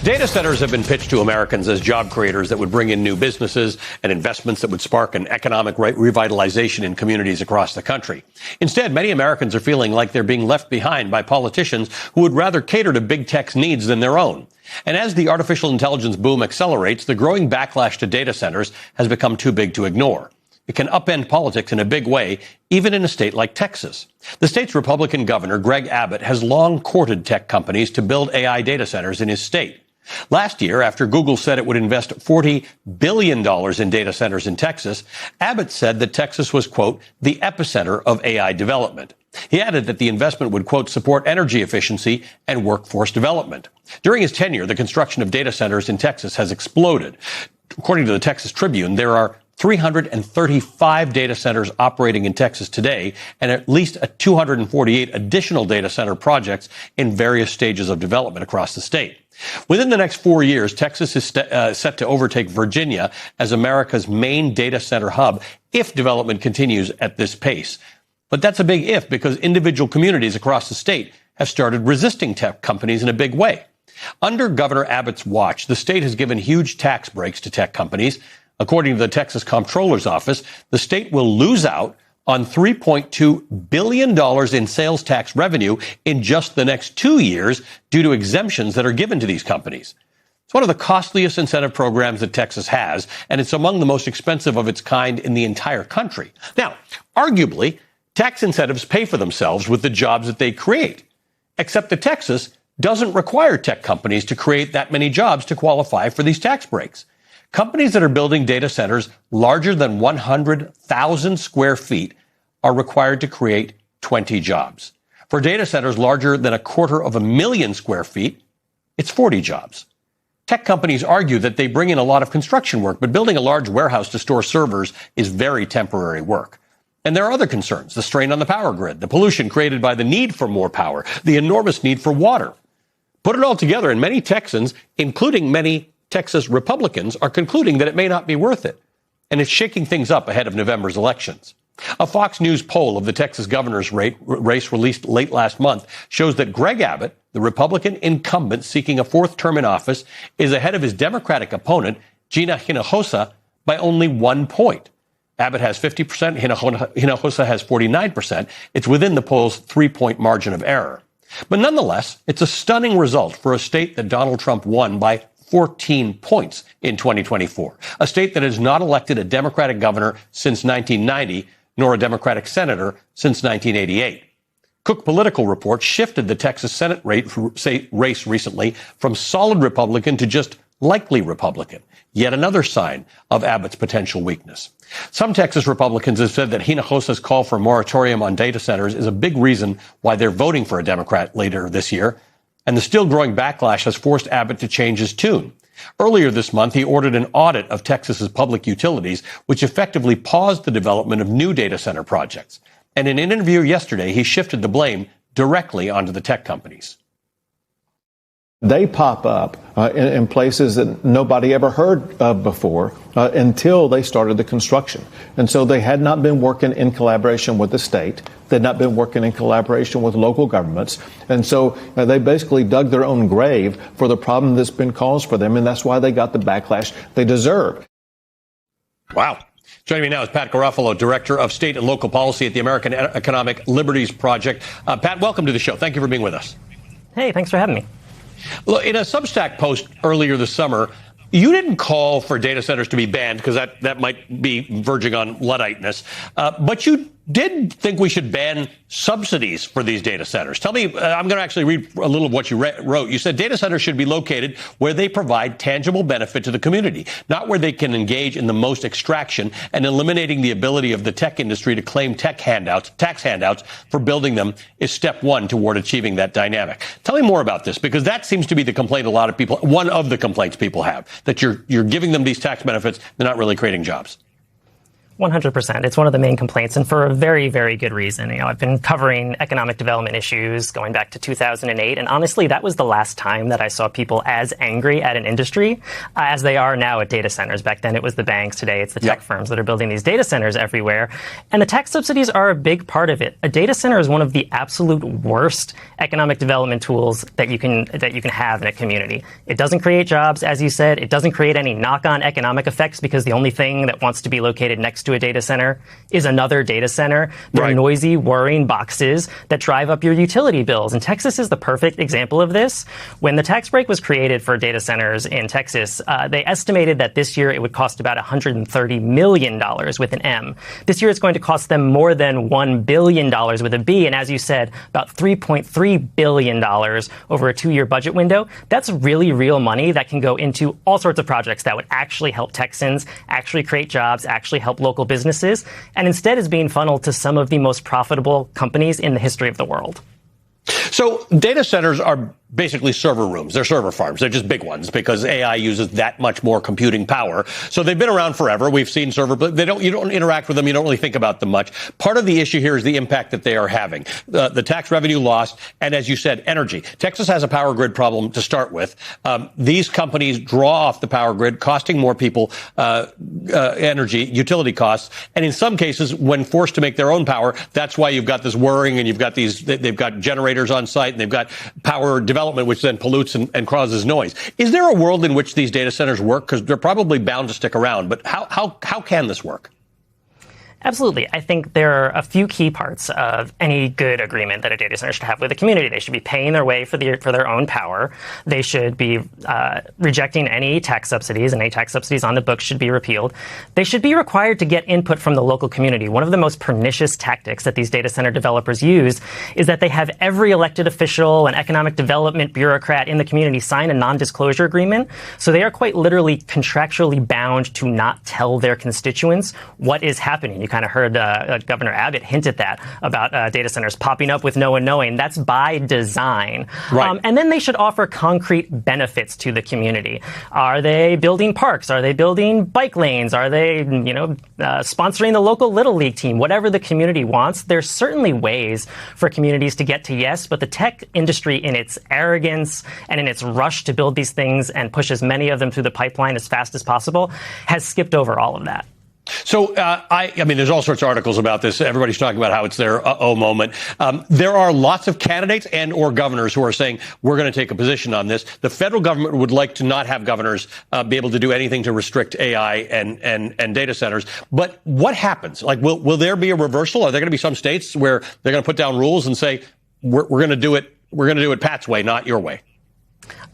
Data centers have been pitched to Americans as job creators that would bring in new businesses and investments that would spark an economic revitalization in communities across the country. Instead, many Americans are feeling like they're being left behind by politicians who would rather cater to big tech's needs than their own. And as the artificial intelligence boom accelerates, the growing backlash to data centers has become too big to ignore. It can upend politics in a big way, even in a state like Texas. The state's Republican governor, Greg Abbott, has long courted tech companies to build AI data centers in his state. Last year, after Google said it would invest $40 billion in data centers in Texas, Abbott said that Texas was, quote, the epicenter of AI development. He added that the investment would, quote, support energy efficiency and workforce development. During his tenure, the construction of data centers in Texas has exploded. According to the Texas Tribune, there are 335 data centers operating in Texas today, and at least 248 additional data center projects in various stages of development across the state. Within the next 4 years, Texas is set to overtake Virginia as America's main data center hub if development continues at this pace. But that's a big if, because individual communities across the state have started resisting tech companies in a big way. Under Governor Abbott's watch, the state has given huge tax breaks to tech companies. According to the Texas Comptroller's Office, the state will lose out on $3.2 billion in sales tax revenue in just the next 2 years due to exemptions that are given to these companies. It's one of the costliest incentive programs that Texas has, and it's among the most expensive of its kind in the entire country. Now, arguably, tax incentives pay for themselves with the jobs that they create, except that Texas doesn't require tech companies to create that many jobs to qualify for these tax breaks. Companies that are building data centers larger than 100,000 square feet are required to create 20 jobs. For data centers larger than 250,000 square feet, it's 40 jobs. Tech companies argue that they bring in a lot of construction work, but building a large warehouse to store servers is very temporary work. And there are other concerns: the strain on the power grid, the pollution created by the need for more power, the enormous need for water. Put it all together, and many Texans, including many Texas Republicans, are concluding that it may not be worth it. And it's shaking things up ahead of November's elections. A Fox News poll of the Texas governor's race released late last month shows that Greg Abbott, the Republican incumbent seeking a fourth term in office, is ahead of his Democratic opponent, Gina Hinojosa, by only 1 point. Abbott has 50%, Hinojosa has 49%. It's within the poll's 3-point margin of error. But nonetheless, it's a stunning result for a state that Donald Trump won by 14 points in 2024, a state that has not elected a Democratic governor since 1990, nor a Democratic senator since 1988. Cook Political Report shifted the Texas Senate race recently from solid Republican to just likely Republican, yet another sign of Abbott's potential weakness. Some Texas Republicans have said that Hinojosa's call for a moratorium on data centers is a big reason why they're voting for a Democrat later this year. And the still growing backlash has forced Abbott to change his tune. Earlier this month, he ordered an audit of Texas's public utilities, which effectively paused the development of new data center projects. And in an interview yesterday, he shifted the blame directly onto the tech companies. They pop up in places that nobody ever heard of before until they started the construction. And so they had not been working in collaboration with the state. They'd not been working in collaboration with local governments. And so they basically dug their own grave for the problem that's been caused for them. And that's why they got the backlash they deserve. Wow. Joining me now is Pat Garofalo, Director of State and Local Policy at the American Economic Liberties Project. Pat, welcome to the show. Thank you for being with us. Hey, thanks for having me. Look, in a Substack post earlier this summer, you didn't call for data centers to be banned because that might be verging on Ludditeness, but you did think we should ban subsidies for these data centers. Tell me, I'm going to actually read a little of what you wrote. You said data centers should be located where they provide tangible benefit to the community, not where they can engage in the most extraction, and eliminating the ability of the tech industry to claim tax handouts for building them is step one toward achieving that dynamic. Tell me more about this, because that seems to be the complaint a lot of people, one of the complaints people have, that you're giving them these tax benefits, they're not really creating jobs. 100%. It's one of the main complaints, and for a very, very good reason. I've been covering economic development issues going back to 2008, and honestly, that was the last time that I saw people as angry at an industry as they are now at data centers. Back then, it was the banks. Today, it's the tech firms that are building these data centers everywhere, and the tax subsidies are a big part of it. A data center is one of the absolute worst economic development tools that you can have in a community. It doesn't create jobs, as you said. It doesn't create any knock-on economic effects because the only thing that wants to be located next to a data center is another data center. They're noisy, whirring boxes that drive up your utility bills. And Texas is the perfect example of this. When the tax break was created for data centers in Texas, they estimated that this year it would cost about $130 million with an M. This year it's going to cost them more than $1 billion with a B. And as you said, about $3.3 billion over a 2-year budget window. That's really real money that can go into all sorts of projects that would actually help Texans, actually create jobs, actually help local businesses, and instead is being funneled to some of the most profitable companies in the history of the world. So data centers are basically server rooms. They're server farms. They're just big ones because AI uses that much more computing power. So they've been around forever. We've seen server, but you don't interact with them. You don't really think about them much. Part of the issue here is the impact that they are having. The tax revenue lost. And as you said, energy. Texas has a power grid problem to start with. These companies draw off the power grid, costing more people energy, utility costs. And in some cases, when forced to make their own power, that's why you've got this whirring and you've got they've got generators on site and they've got power development, which then pollutes and causes noise. Is there a world in which these data centers work? Because they're probably bound to stick around. But how can this work? Absolutely. I think there are a few key parts of any good agreement that a data center should have with the community. They should be paying their way for their own power. They should be rejecting any tax subsidies, and any tax subsidies on the books should be repealed. They should be required to get input from the local community. One of the most pernicious tactics that these data center developers use is that they have every elected official and economic development bureaucrat in the community sign a non-disclosure agreement. So they are quite literally contractually bound to not tell their constituents what is happening. You kind of heard Governor Abbott hint at that about data centers popping up with no one knowing. That's by design. Right. And then they should offer concrete benefits to the community. Are they building parks? Are they building bike lanes? Are they, sponsoring the local Little League team? Whatever the community wants, there's certainly ways for communities to get to yes, but the tech industry in its arrogance and in its rush to build these things and push as many of them through the pipeline as fast as possible has skipped over all of that. So, I mean, there's all sorts of articles about this. Everybody's talking about how it's their uh-oh moment. There are lots of candidates and or governors who are saying we're going to take a position on this. The federal government would like to not have governors be able to do anything to restrict AI and data centers. But what happens? Like, will there be a reversal? Are there going to be some states where they're going to put down rules and say we're going to do it? We're going to do it Pat's way, not your way.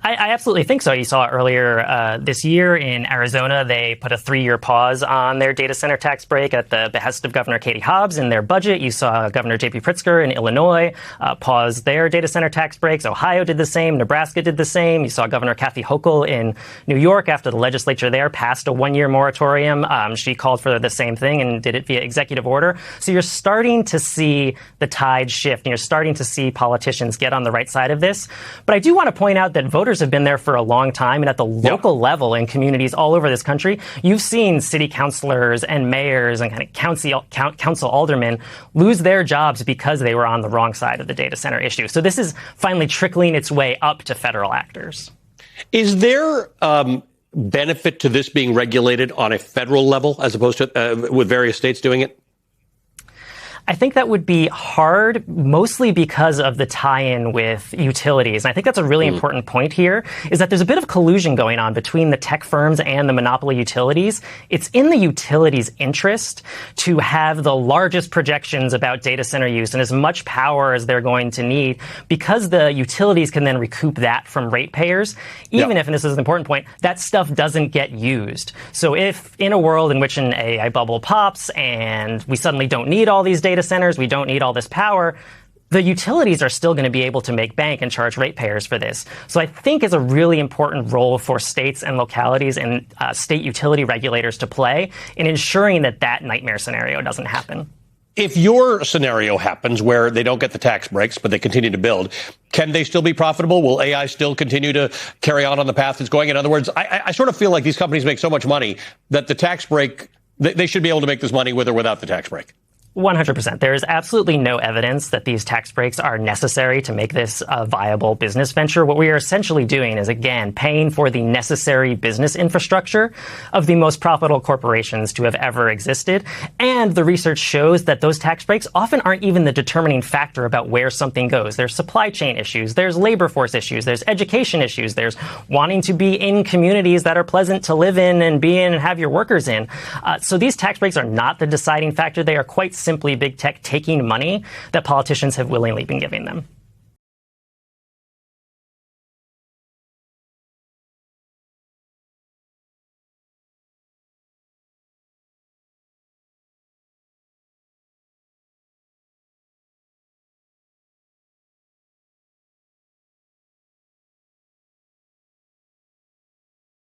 I absolutely think so. You saw earlier this year in Arizona, they put a 3-year pause on their data center tax break at the behest of Governor Katie Hobbs in their budget. You saw Governor J.B. Pritzker in Illinois pause their data center tax breaks. Ohio did the same. Nebraska did the same. You saw Governor Kathy Hochul in New York after the legislature there passed a 1-year moratorium. She called for the same thing and did it via executive order. So you're starting to see the tide shift, and you're starting to see politicians get on the right side of this. But I do want to point out that voters have been there for a long time, and at the local level in communities all over this country, you've seen city councilors and mayors and kind of council aldermen lose their jobs because they were on the wrong side of the data center issue. So this is finally trickling its way up to federal actors. Is there benefit to this being regulated on a federal level as opposed to with various states doing it? I think that would be hard, mostly because of the tie-in with utilities. And I think that's a really important point here, is that there's a bit of collusion going on between the tech firms and the monopoly utilities. It's in the utilities' interest to have the largest projections about data center use and as much power as they're going to need, because the utilities can then recoup that from ratepayers, even if, and this is an important point, that stuff doesn't get used. So if in a world in which an AI bubble pops and we suddenly don't need all these data centers, we don't need all this power, the utilities are still going to be able to make bank and charge ratepayers for this. So I think it's a really important role for states and localities and state utility regulators to play in ensuring that that nightmare scenario doesn't happen. If your scenario happens where they don't get the tax breaks, but they continue to build, can they still be profitable? Will AI still continue to carry on the path it's going? In other words, I sort of feel like these companies make so much money that the tax break They should be able to make this money with or without the tax break. 100%. There is absolutely no evidence that these tax breaks are necessary to make this a viable business venture. What we are essentially doing is, again, paying for the necessary business infrastructure of the most profitable corporations to have ever existed. And the research shows that those tax breaks often aren't even the determining factor about where something goes. There's supply chain issues, there's labor force issues, there's education issues, there's wanting to be in communities that are pleasant to live in and be in and have your workers in. So these tax breaks are not the deciding factor. They are quite simply big tech taking money that politicians have willingly been giving them.